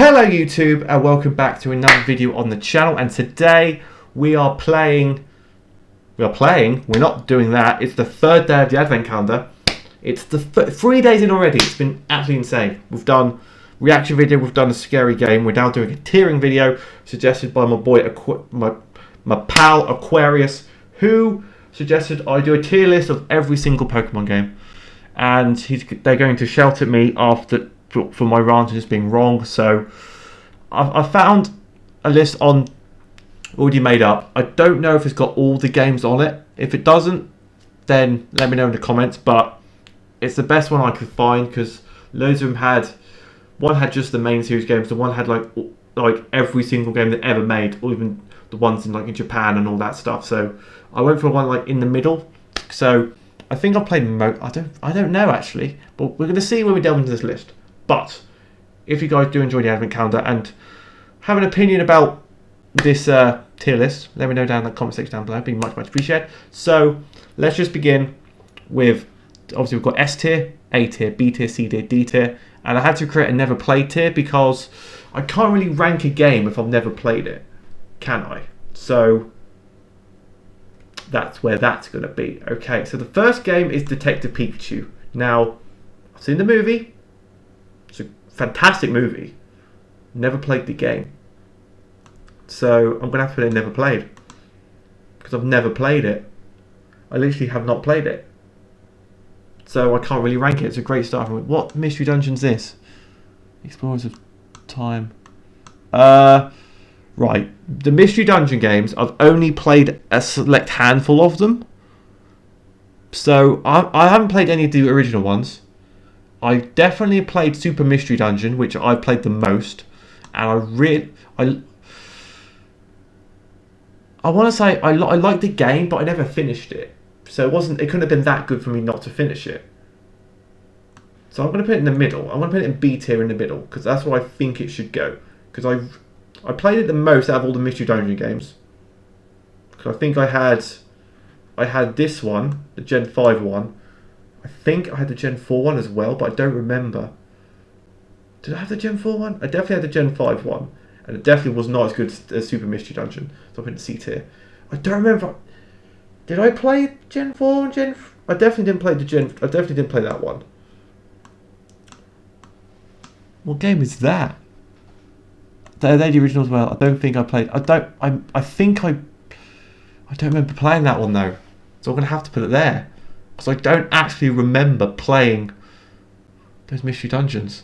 Hello YouTube and welcome back to another video on the channel, and today we're not doing that. It's the third day of the advent calendar. It's the 3 days in already. It's been absolutely insane. We've done reaction video, we've done a scary game, we're now doing a tiering video suggested by my boy, my pal Aquarius, who suggested I do a tier list of every single Pokemon game, and they're going to shout at me after for my rant and just being wrong. So I found a list already made up. I don't know if it's got all the games on it. If it doesn't, then let me know in the comments, but it's the best one I could find because loads of them one had just the main series games, the one had like every single game that ever made, or even the ones in Japan and all that stuff. So I went for one in the middle. So I think I played I don't know actually, but we're going to see when we delve into this list. But if you guys do enjoy the advent calendar and have an opinion about this tier list, let me know down in the comment section down below. It'd be much appreciated. So let's just begin with, obviously we've got S tier, A tier, B tier, C tier, D tier, and I had to create a never played tier because I can't really rank a game if I've never played it, can I? So that's where that's going to be. Okay, so the first game is Detective Pikachu. Now, I've seen the movie. It's a fantastic movie. Never played the game. So I'm going to have to put in never played. Because I've never played it. I literally have not played it. So I can't really rank it. It's a great start. What mystery dungeon is this? Explorers of Time. Right. The mystery dungeon games, I've only played a select handful of them. So I haven't played any of the original ones. I definitely played Super Mystery Dungeon, which I played the most, and I want to say I liked the game, but I never finished it. So it couldn't have been that good for me not to finish it. So I'm going to put it in the middle. I'm going to put it in B tier in the middle because that's where I think it should go. Because I played it the most out of all the Mystery Dungeon games. Because I think I had this one, the Gen 5 one. I think I had the Gen 4 one as well, but I don't remember. Did I have the Gen 4 one? I definitely had the Gen 5 one. And it definitely was not as good as Super Mystery Dungeon. So I put it in C tier. I don't remember. Did I play Gen 4 and Gen... I definitely didn't play I definitely didn't play that one. What game is that? They're the original as well. I don't think I played... I don't remember playing that one though. So I'm going to have to put it there. Because I don't actually remember playing those mystery dungeons.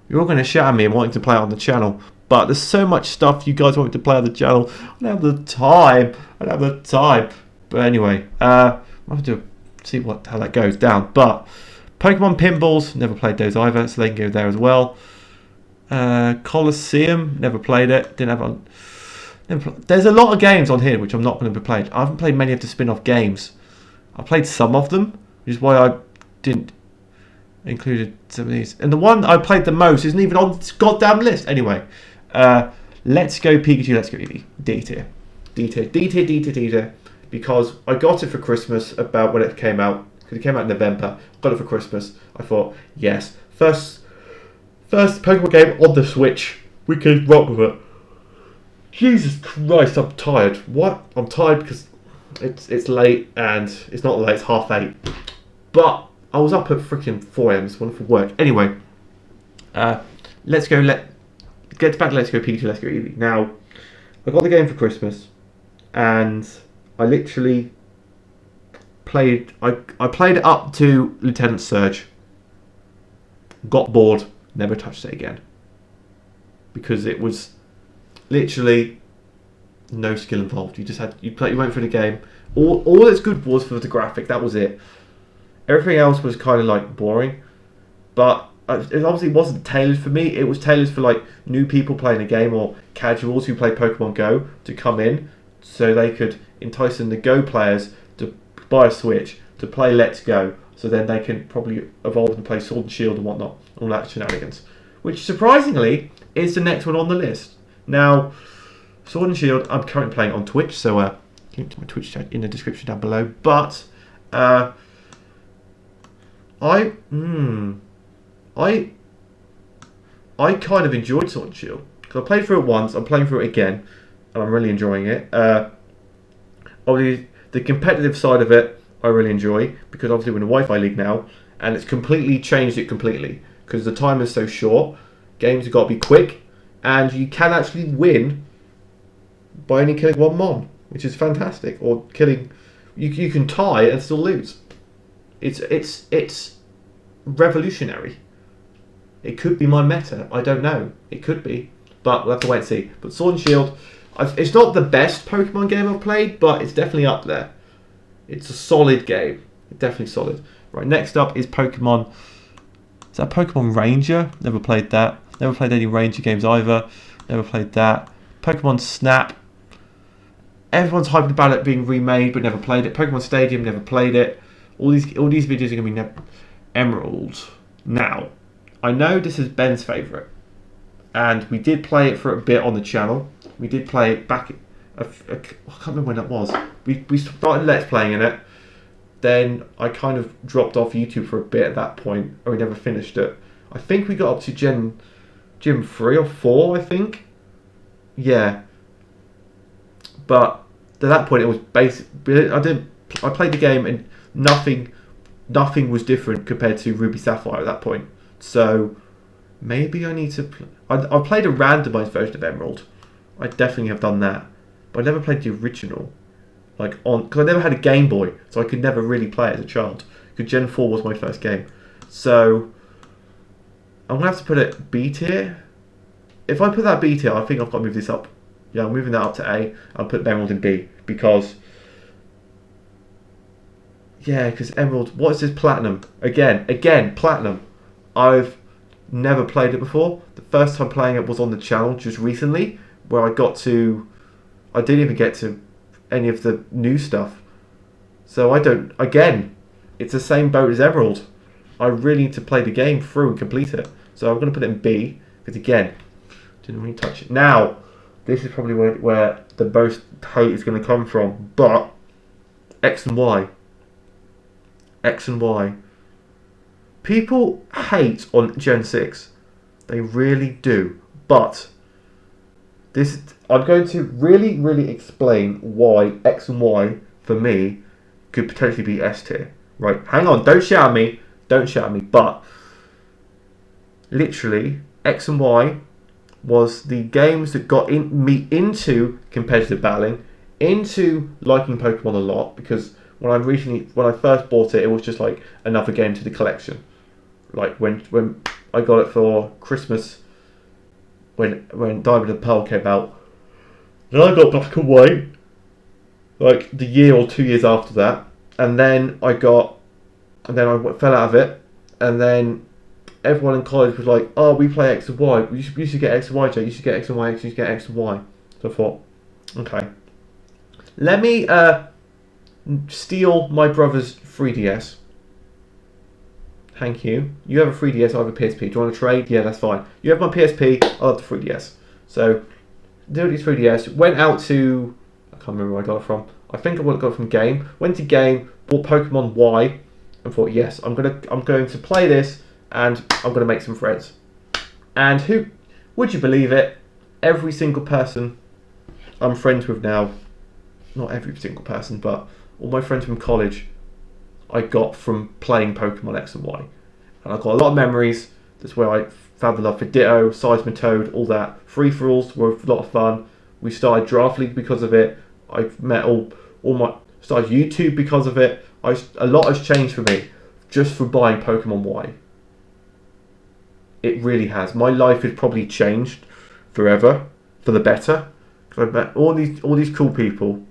You're all going to shout at me and wanting to play it on the channel, but there's so much stuff you guys want me to play on the channel. I don't have the time. But anyway, I'll have to see how that goes down. But Pokemon Pinballs, never played those either, so they can go there as well. Colosseum, never played it. There's a lot of games on here which I'm not going to be playing. I haven't played many of the spin-off games. I played some of them, which is why I didn't include some of these. And the one I played the most isn't even on this goddamn list. Anyway, let's go Pikachu, let's go Eevee. D tier. D tier. Because I got it for Christmas about when it came out. Because it came out in November. Got it for Christmas. I thought, yes. First Pokemon game on the Switch. We can rock with it. Jesus Christ, I'm tired. What? I'm tired because... It's late, and it's not late, it's 8:30. But I was up at freaking 4 AM this morning for work. Anyway, let's go Pikachu, let's go Eevee. Now, I got the game for Christmas, and I literally played, I played it up to Lieutenant Surge, got bored, never touched it again. Because it was literally... no skill involved. You went through the game. All it's good was for the graphic. That was it. Everything else was kind of boring. But it obviously wasn't tailored for me. It was tailored for new people playing the game or casuals who play Pokemon Go to come in, so they could entice in the Go players to buy a Switch to play Let's Go. So then they can probably evolve and play Sword and Shield and whatnot, all that shenanigans. Which surprisingly is the next one on the list. Now, Sword and Shield, I'm currently playing on Twitch, so link to my Twitch chat in the description down below. But I I kind of enjoyed Sword and Shield because I played through it once. I'm playing through it again, and I'm really enjoying it. Obviously, the competitive side of it, I really enjoy because obviously we're in a Wi-Fi league now, and it's completely changed it completely because the time is so short. Games have got to be quick, and you can actually win by only killing one mon, which is fantastic. Or killing, you can tie and still lose. It's revolutionary. It could be my meta. I don't know. It could be, but we'll have to wait and see. But Sword and Shield, it's not the best Pokemon game I've played, but it's definitely up there. It's a solid game. Definitely solid. Right, next up is Pokemon. Is that Pokemon Ranger? Never played that. Never played any Ranger games either. Never played that. Pokemon Snap. Everyone's hyped about it being remade, but never played it. Pokemon Stadium, never played it. All these videos are going to be Emerald. Now, I know this is Ben's favourite, and we did play it for a bit on the channel. We did play it back. I can't remember when that was. We started Let's Playing in it. Then I kind of dropped off YouTube for a bit at that point, and we never finished it. I think we got up to Gym 3 or 4, I think. Yeah. But at that point, it was basic. I played the game, and nothing was different compared to Ruby Sapphire at that point. So maybe I need to. I played a randomized version of Emerald. I definitely have done that, but I never played the original. Because I never had a Game Boy, so I could never really play it as a child. Because Gen 4 was my first game. So I'm gonna have to put it B tier. If I put that B tier, I think I've got to move this up. Yeah, I'm moving that up to A. I'll put Emerald in B because Emerald. What is this Platinum? Again, Platinum. I've never played it before. The first time playing it was on the channel just recently, where I didn't even get to any of the new stuff. So it's the same boat as Emerald. I really need to play the game through and complete it. So I'm going to put it in B, because again, didn't really touch it. Now, this is probably where the most hate is going to come from, but X and Y. People hate on Gen 6. They really do. But I'm going to really, really explain why X and Y, for me, could potentially be S tier. Right, hang on, don't shout at me. But literally, X and Y was the games that got me into competitive battling, into liking Pokemon a lot, because when I first bought it, it was just like another game to the collection. Like when I got it for Christmas, when Diamond and Pearl came out, then I got Black and White, like the year or 2 years after that, and then I fell out of it, and then everyone in college was like, "Oh, we play X and Y. You should get X and Y, Jay. You should get X and Y. You should get X and Y." So I thought, okay, let me steal my brother's 3DS. Thank you. You have a 3DS, I have a PSP. Do you want to trade? Yeah, that's fine. You have my PSP, I have the 3DS. So, doing these 3DS, went out to, I can't remember where I got it from. I think I got it from Game. Went to Game, bought Pokemon Y, and thought, yes, I'm going to play this, and I'm going to make some friends. And who, would you believe it? Every single person I'm friends with now, not every single person, but all my friends from college, I got from playing Pokemon X and Y. And I've got a lot of memories. That's where I found the love for Ditto, Seismitoad, all that. Free-for-alls were a lot of fun. We started Draft League because of it. I've met started YouTube because of it. A lot has changed for me just for buying Pokemon Y. It really has. My life has probably changed forever for the better. Because I've met all these cool people.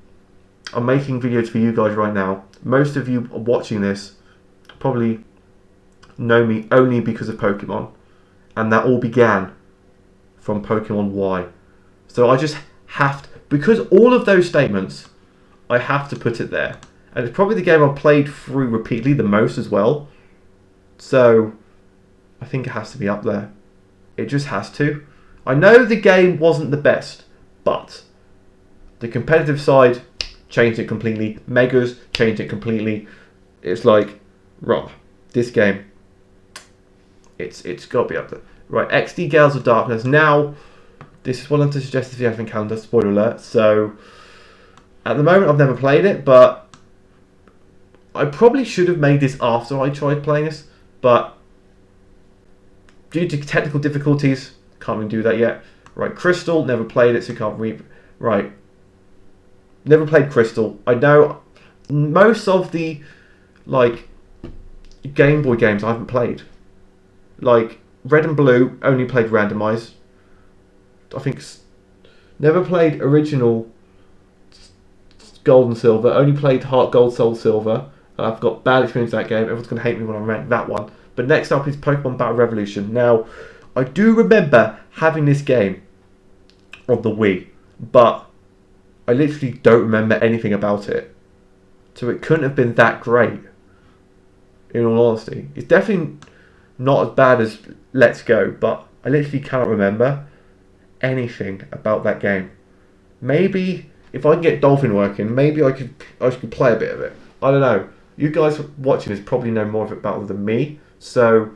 I'm making videos for you guys right now. Most of you watching this probably know me only because of Pokemon, and that all began from Pokemon Y. So I just have to, because all of those statements, I have to put it there. And it's probably the game I've played through repeatedly the most as well. So I think it has to be up there. It just has to. I know the game wasn't the best, but the competitive side changed it completely. Megas changed it completely. It's like, raw. This game, it's got to be up there. Right, XD Gales of Darkness. Now, this is one of the suggested if encounter, spoiler alert. So, at the moment, I've never played it, but I probably should have made this after I tried playing this, but due to technical difficulties, can't really do that yet. Right, Crystal, never played it, so can't read. Right, never played Crystal. I know most of the, like, Game Boy games I haven't played. Like, Red and Blue, only played randomized. I think never played original Gold and Silver. Only played Heart Gold, Soul Silver. I've got bad experience with that game. Everyone's going to hate me when I rank that one. But next up is Pokemon Battle Revolution. Now, I do remember having this game on the Wii, but I literally don't remember anything about it. So it couldn't have been that great, in all honesty. It's definitely not as bad as Let's Go, but I literally cannot remember anything about that game. Maybe if I can get Dolphin working, maybe I could play a bit of it. I don't know. You guys watching this probably know more about it than me, so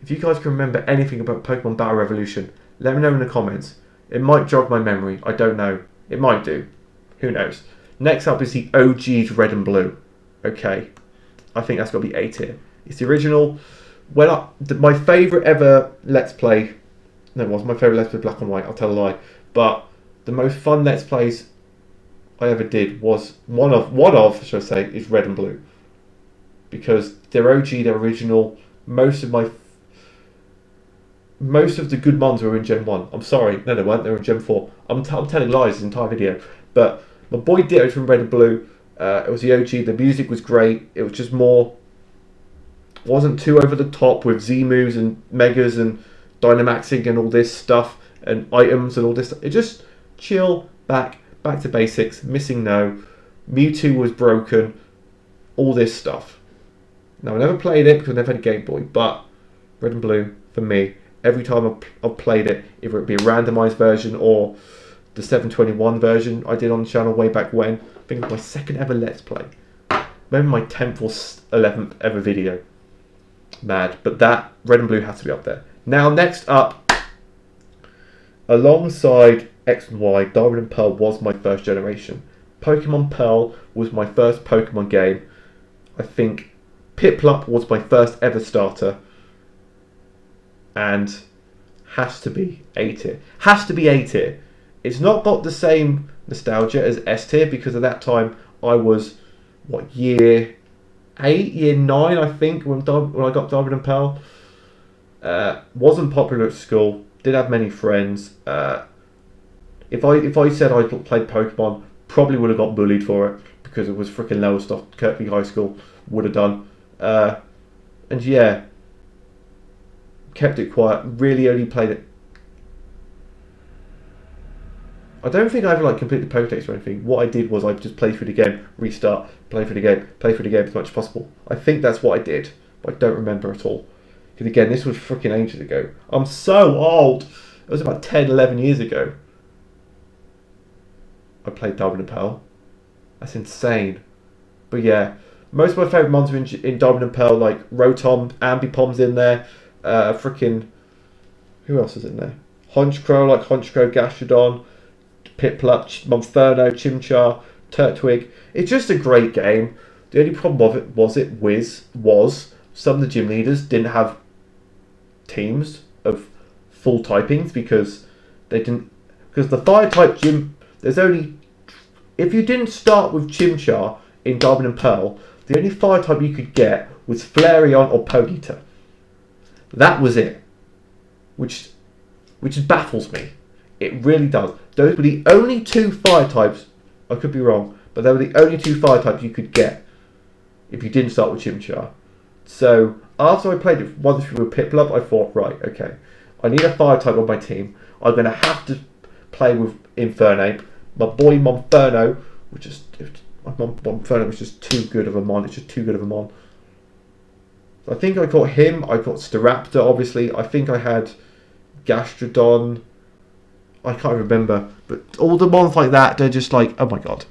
if you guys can remember anything about Pokemon Battle Revolution, let me know in the comments. It might jog my memory. I don't know. It might do. Who knows? Next up is the OG's Red and Blue. Okay, I think that's got to be A tier. It's the original. My favourite ever Let's Play. No, it wasn't my favourite Let's Play Black and White. I'll tell a lie. But the most fun Let's Plays I ever did was one of should I say, is Red and Blue, because they're OG, they're original. Most of the good ones were in Gen 1. I'm sorry, no they weren't, they were in Gen 4. I'm telling lies this entire video. But my boy Ditto from Red and Blue, it was the OG, the music was great, it was just more, wasn't too over the top with Z-moves and Megas and Dynamaxing and all this stuff, and items and all this stuff. It just chill, back to basics, missing no, Mewtwo was broken, all this stuff. Now I never played it because I never had a Game Boy, but Red and Blue, for me, every time I've played it, either it be a randomized version or the 721 version I did on the channel way back when. I think it was my second ever Let's Play. Maybe my 10th or 11th ever video. Mad. But that, Red and Blue has to be up there. Now, next up, alongside X and Y, Diamond and Pearl was my first generation. Pokemon Pearl was my first Pokemon game. I think Piplup was my first ever starter. And has to be A tier. Has to be A tier. It's not got the same nostalgia as S tier because at that time I was, what, year 8, year 9 I think when I got Diamond and Pearl. Wasn't popular at school. Didn't have many friends. If I said I played Pokemon, probably would have got bullied for it because it was freaking lower stuff Kirkby High School would have done. And yeah, kept it quiet. Really only played it. I don't think I ever completed the Pokédex or anything. What I did was I just played through the game, restart, play through the game as much as possible. I think that's what I did, but I don't remember at all. Because again, this was freaking ages ago. I'm so old. It was about 10, 11 years ago. I played Diamond and Pearl. That's insane. But yeah, most of my favourite mons are in Diamond and Pearl, like Rotom, Ambipom's in there. Freaking, who else is in there? Honchkrow, Gastrodon, Piplup, Monferno, Chimchar, Turtwig. It's just a great game. The only problem of it was some of the gym leaders didn't have teams of full typings because the fire type gym, there's only, if you didn't start with Chimchar in Diamond and Pearl, the only fire type you could get was Flareon or Ponyta. That was it, which baffles me. It really does. Those were the only two fire types. I could be wrong, but they were the only two fire types you could get if you didn't start with Chimchar. So after I played it once through with Piplup, I thought, right, okay, I need a fire type on my team. I'm going to have to play with Infernape. My boy Monferno, Monferno was just too good of a mon. It's just too good of a mon. I think I got him. I got Staraptor, obviously. I think I had Gastrodon. I can't remember. But all the ones like that, they're just like, oh my god.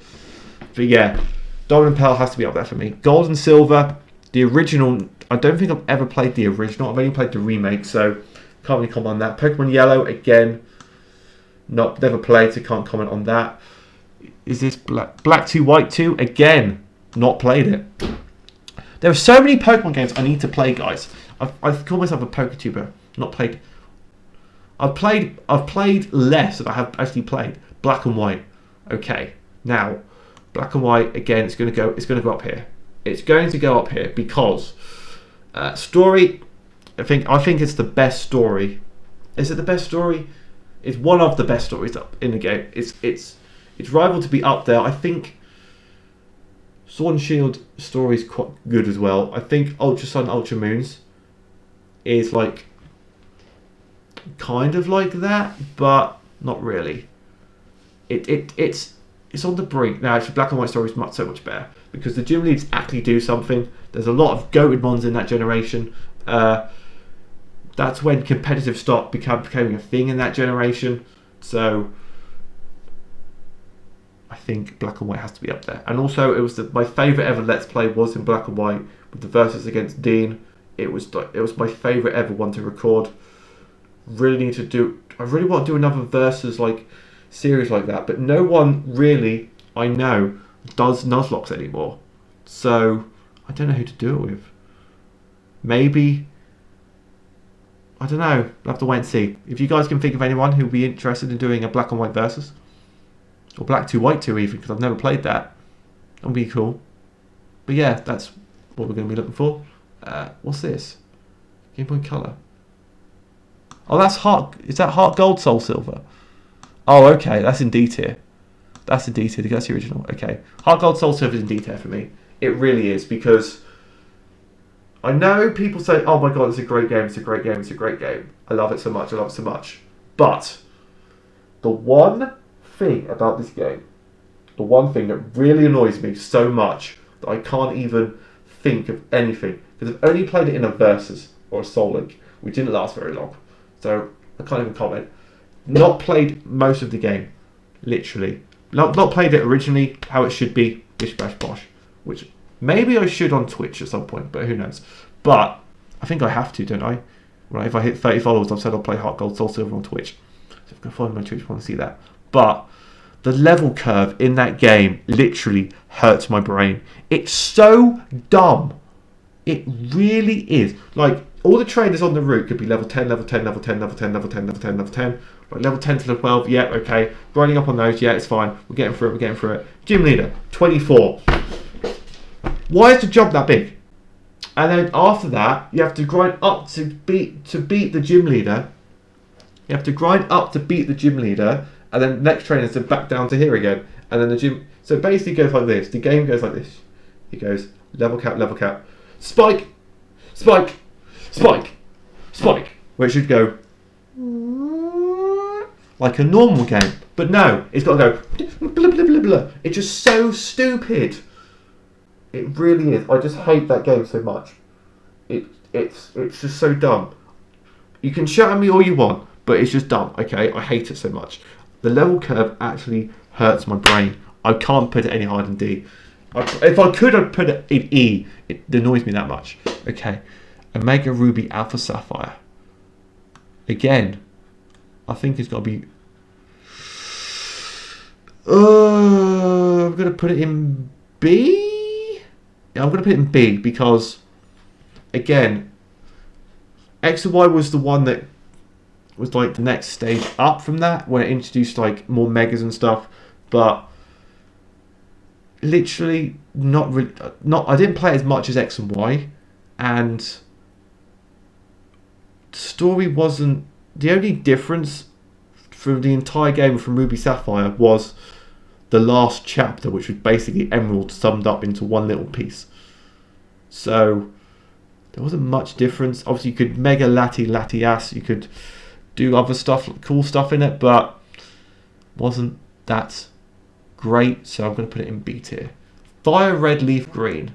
But yeah, Diamond and Pearl has to be up there for me. Gold and Silver, the original. I don't think I've ever played the original. I've only played the remake. So Can't really comment on that. Pokemon Yellow, again, never played, so can't comment on that. Is this Black 2, White 2? Again, not played it. There are so many Pokemon games I need to play, guys. I've called myself a PokeTuber. Not played. I've played less than I have actually played. Black and White. Okay. Now, Black and White, again, it's gonna go up here. It's going to go up here because story, I think it's the best story. Is it the best story? It's one of the best stories up in the game. It's rivaled to be up there. I think Sword and Shield story is quite good as well. I think Ultra Sun, Ultra Moons is like kind of like that, but not really. It's on the brink. Now, actually, Black and White story is so much better because the gym leads actually do something. There's a lot of goated mons in that generation. That's when competitive stock becoming a thing in that generation. So I think Black and White has to be up there. And also, it was my favourite ever Let's Play was in Black and White with the versus against Dean. It was my favourite ever one to record. I really want to do another versus like series like that, but no one really I know does Nuzlocke anymore. So I don't know who to do it with. Maybe, I don't know. We'll have to wait and see. If you guys can think of anyone who would be interested in doing a Black and White versus, or Black 2, White 2 even, because I've never played that. That would be cool. But yeah, that's what we're going to be looking for. What's this? Game Boy Color. Oh, that's Heart. Is that Heart Gold, Soul Silver? Oh, okay. That's in D tier. That's in D tier. That's the original. Okay. Heart Gold, Soul Silver is in D tier for me. It really is, because I know people say, oh my god, it's a great game, it's a great game, it's a great game. I love it so much, I love it so much. But the one thing about this game, the one thing that really annoys me so much that I can't even think of anything, because I've only played it in a Versus or a Soul Link, which didn't last very long. So I can't even comment. Not played most of the game, literally. Not played it originally, how it should be, bish bash bosh. Which maybe I should on Twitch at some point, but who knows. But I think I have to, don't I? Right, if I hit 30 followers, I've said I'll play Heart Gold, Soul Silver on Twitch. So if you can follow my Twitch, I want to see that. But the level curve in that game literally hurts my brain. It's so dumb. It really is. Like, all the trainers on the route could be level 10, level 10, level 10, level 10, level 10, level 10, level 10. Like level 10 to level 12, yeah, okay. Grinding up on those, yeah, it's fine. We're getting through it, Gym leader, 24. Why is the jump that big? And then after that, you have to grind up to beat the gym leader. You have to grind up to beat the gym leader, and then the next trainer is to back down to here again. And then the gym... So it basically goes like this. The game goes like this. It goes level cap, spike, spike, spike, spike. Where it should go like a normal game. But no, it's got to go blah, blah, blah, blah. It's just so stupid. It really is. I just hate that game so much. It's just so dumb. You can shout at me all you want, but it's just dumb, okay? I hate it so much. The level curve actually hurts my brain. I can't put it any higher than D. If I could, I'd put it in E. It annoys me that much. Okay. Omega Ruby Alpha Sapphire. Again, I think it's got to be... I'm going to put it in B? Yeah, I'm going to put it in B because, again, X and Y was the one that was like the next stage up from that, when it introduced like more megas and stuff, but literally I didn't play as much as X and Y, and the story wasn't... The only difference from the entire game from Ruby Sapphire was the last chapter, which was basically Emerald summed up into one little piece. So there wasn't much difference. Obviously you could Mega Latias, you could do other stuff, cool stuff in it, but wasn't that great, so I'm going to put it in B tier. Fire Red Leaf Green.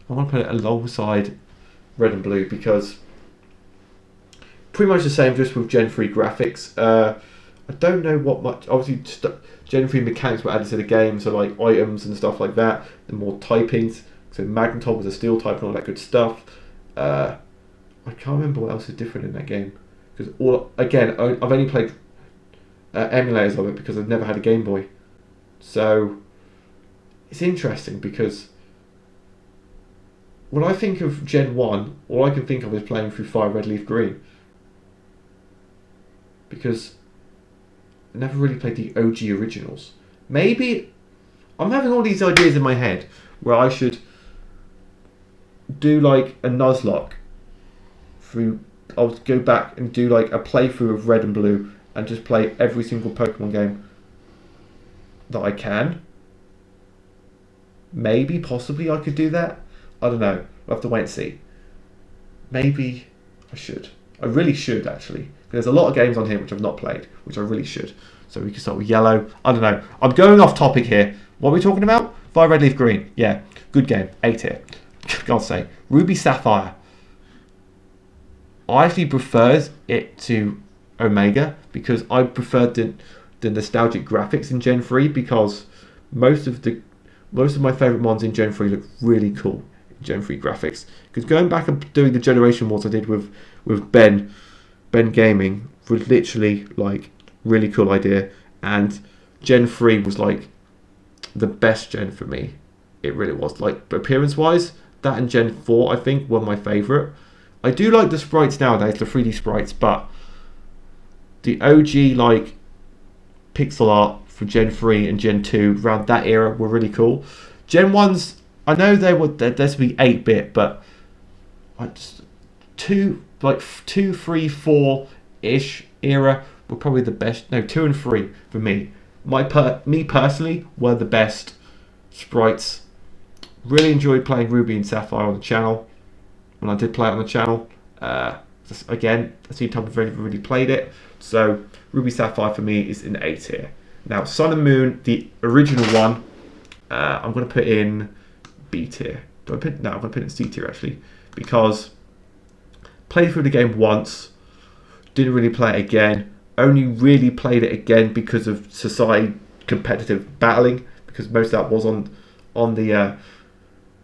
I want to put it alongside Red and Blue because pretty much the same, just with Gen 3 graphics. I don't know what much... Obviously, Gen 3 mechanics were added to the game, so like items and stuff like that. The more typings. So Magnetol was a steel type and all that good stuff. I can't remember what else is different in that game. Because I've only played emulators of it because I've never had a Game Boy. So it's interesting because when I think of Gen 1, all I can think of is playing through Fire Red Leaf Green. Because I never really played the OG originals. Maybe I'm having all these ideas in my head where I should do like a Nuzlocke through. I'll go back and do like a playthrough of Red and Blue and just play every single Pokemon game that I can. Maybe, possibly I could do that. I don't know. We'll have to wait and see. Maybe I should. I really should, actually. There's a lot of games on here which I've not played, which I really should. So we can start with Yellow. I don't know. I'm going off topic here. What are we talking about? Fire Red Leaf Green. Yeah, good game. A tier. God's sake. Ruby Sapphire. I actually prefer it to Omega because I preferred the nostalgic graphics in Gen 3 because most of my favourite mons in Gen 3 look really cool in Gen 3 graphics. Because going back and doing the Generation Wars I did with Ben Gaming was literally like really cool idea, and Gen 3 was like the best gen for me. It really was. Like appearance wise, that and Gen 4 I think were my favourite. I do like the sprites nowadays, the 3D sprites, but the OG like pixel art for Gen 3 and Gen 2 around that era were really cool. Gen 1s, I know they're to be 8-bit, but I just 2, 3, 4-ish era were probably the best. No, 2 and 3 for me. Me personally were the best sprites. Really enjoyed playing Ruby and Sapphire on the channel. When I did play it on the channel, again, I seem to have really played it. So Ruby Sapphire for me is in A tier. Now Sun and Moon, the original one, I'm going to put in B tier. I'm going to put it in C tier actually, because played through the game once, didn't really play it again. Only really played it again because of society competitive battling, because most of that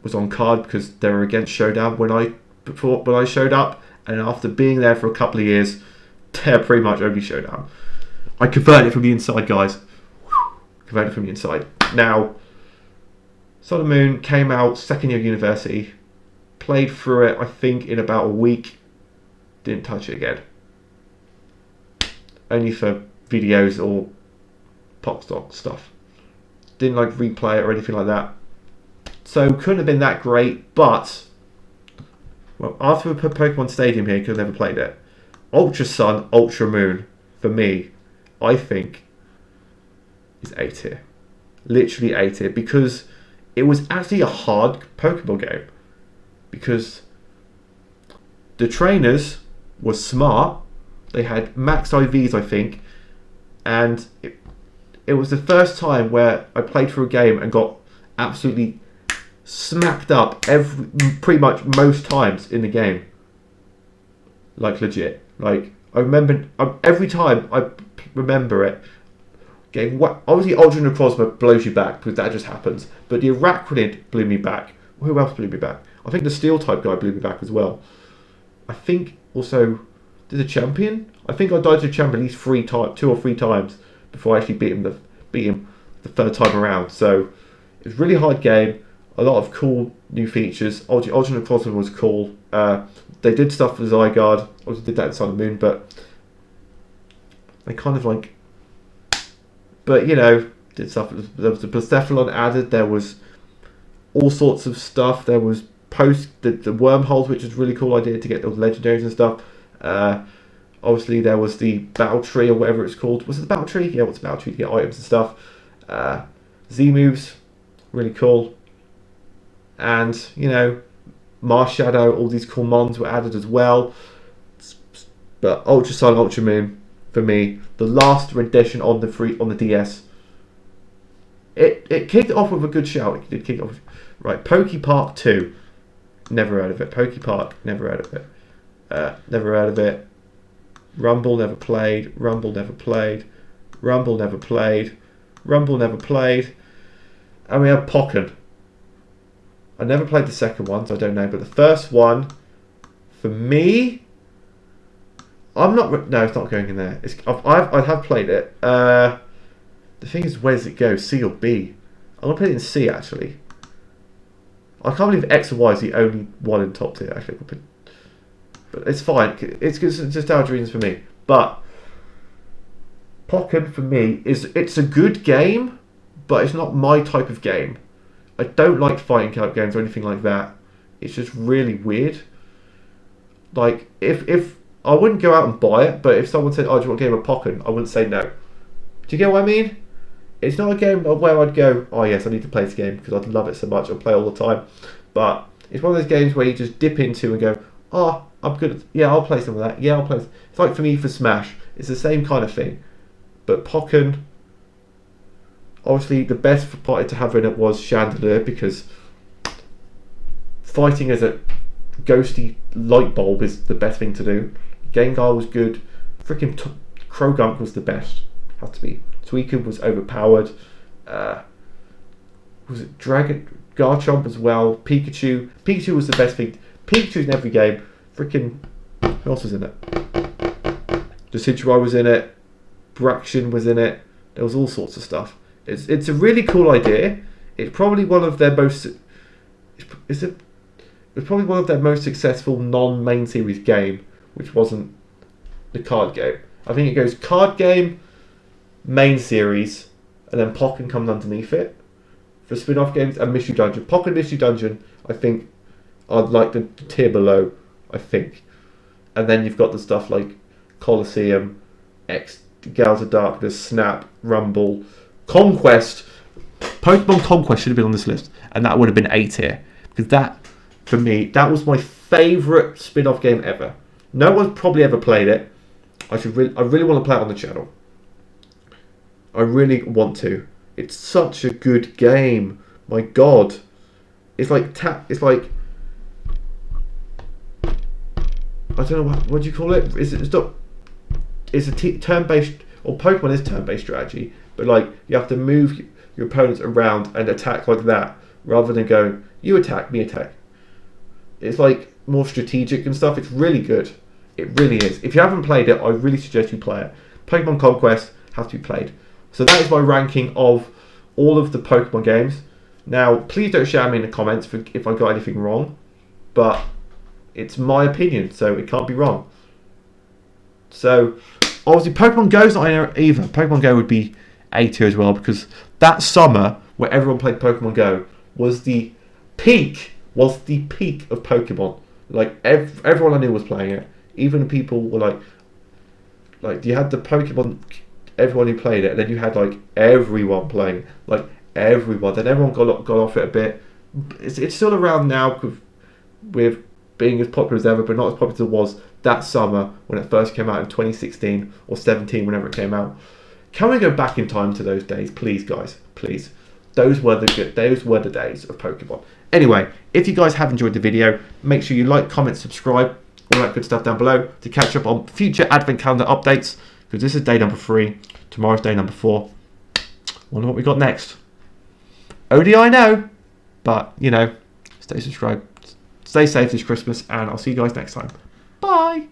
was on card because they were against Showdown when I showed up, and after being there for a couple of years, they're pretty much only Showdown. I converted it from the inside, guys. Converted from the inside. Now, Sun and Moon came out second year of university. Played through it, I think, in about a week. Didn't touch it again. Only for videos or pop stock stuff. Didn't like replay it or anything like that. So couldn't have been that great, but well, after we put Pokemon Stadium here, because I've never played it, Ultra Sun, Ultra Moon, for me, I think, is A tier. Literally A tier, because it was actually a hard Pokemon game. Because the trainers were smart, they had max IVs, I think, and it was the first time where I played through a game and got absolutely smacked up pretty much most times in the game. Like legit. Like I remember every time I remember it getting obviously Ultra Necrozma blows you back because that just happens. But the Araquanid blew me back. Who else blew me back? I think the Steel type guy blew me back as well. I think also did the champion? I think I died to the champion at least 2 or 3 times before I actually beat him the third time around. So it was a really hard game. A lot of cool new features. Ultra Necrozma was cool. They did stuff with Zygarde. Obviously did that in Sun and Moon, but they kind of like... But, you know, did stuff. There was the Blacephalon added. There was all sorts of stuff. There was the wormholes, which was a really cool idea to get those legendaries and stuff. Obviously, there was the battle tree or whatever it's called. Was it the battle tree? Yeah, what's the battle tree to get items and stuff? Z-moves, really cool. And, you know, Mars Shadow, all these cool mons were added as well. But Ultra Sun, Ultra Moon, for me, the last rendition on the DS. It kicked off with a good shout. It did kick off. Right, Poke Park 2. Never heard of it. Poke Park, never heard of it. Never heard of it. Rumble, never played. Rumble, never played. Rumble, never played. Rumble, never played. And we have Pokken. I never played the second one, so I don't know. But the first one, for For me, I'm not. No, it's not going in there. I have played it. The thing is, where does it go? C or B? I'm gonna put it in C actually. I can't believe X and Y is the only one in top tier actually. But it's fine. It's nostalgia reasons for me. But Pokken for me it's a good game, but it's not my type of game. I don't like fighting games or anything like that. It's just really weird. Like if I wouldn't go out and buy it, but if someone said, "Oh, do you want a game of Pokken?" I wouldn't say no. Do you get what I mean? It's not a game where I'd go, "Oh yes, I need to play this game because I love it so much. I'll play all the time." But it's one of those games where you just dip into and go, "Oh, I'm good. Yeah, I'll play some of that. Yeah, I'll play." It's like for me for Smash. It's the same kind of thing. But Pokken, obviously, the best party to have in it was Chandelier because fighting as a ghosty light bulb is the best thing to do. Gengar was good. Freaking Krogunk was the best. Had to be. Suicune was overpowered. Was it Dragon Garchomp as well? Pikachu. Pikachu was the best thing. Pikachu's in every game. Freaking. Who else was in it? Decidueye was in it. Braixen was in it. There was all sorts of stuff. It's a really cool idea. It's probably one of their most. It's probably one of their most successful non-main series game, which wasn't the card game. I think it goes card game, main series, and then Pokken comes underneath it for spin-off games and Mystery Dungeon. Pokken Mystery Dungeon, I think, are like the tier below. I think, and then you've got the stuff like Colosseum, X, Gals of Darkness, Snap, Rumble, Conquest. Pokemon Conquest should have been on this list, and that would have been A tier because that, for me, that was my favourite spin-off game ever. No one's probably ever played it. I really want to play it on the channel. I really want to. It's such a good game. My God, it's like It's like I don't know what do you call it. It's not. It's a turn-based, or Pokemon is turn-based strategy, but like you have to move your opponents around and attack like that, rather than going you attack, me attack. It's like more strategic and stuff. It's really good. It really is. If you haven't played it, I really suggest you play it. Pokemon Conquest has to be played. So that is my ranking of all of the Pokemon games. Now, please don't shout at me in the comments if I got anything wrong, but it's my opinion, so it can't be wrong. So, obviously, Pokemon Go's not in there either. Pokemon Go would be A tier as well, because that summer where everyone played Pokemon Go was the peak of Pokemon. Like, everyone I knew was playing it. Even people were like you had the Pokemon, everyone who played it, and then you had like everyone playing it, like everyone. Then everyone got off it a bit. It's still around now with being as popular as ever, but not as popular as it was that summer when it first came out in 2016 or 17, whenever it came out. Can we go back in time to those days, please, guys? Please. Those were the days of Pokemon. Anyway, if you guys have enjoyed the video, make sure you like, comment, subscribe, all that good stuff down below to catch up on future advent calendar updates, because this is day number 3, tomorrow's day number 4. Wonder what we got next. ODI no, but you know, stay subscribed, stay safe this Christmas, and I'll see you guys next time. Bye.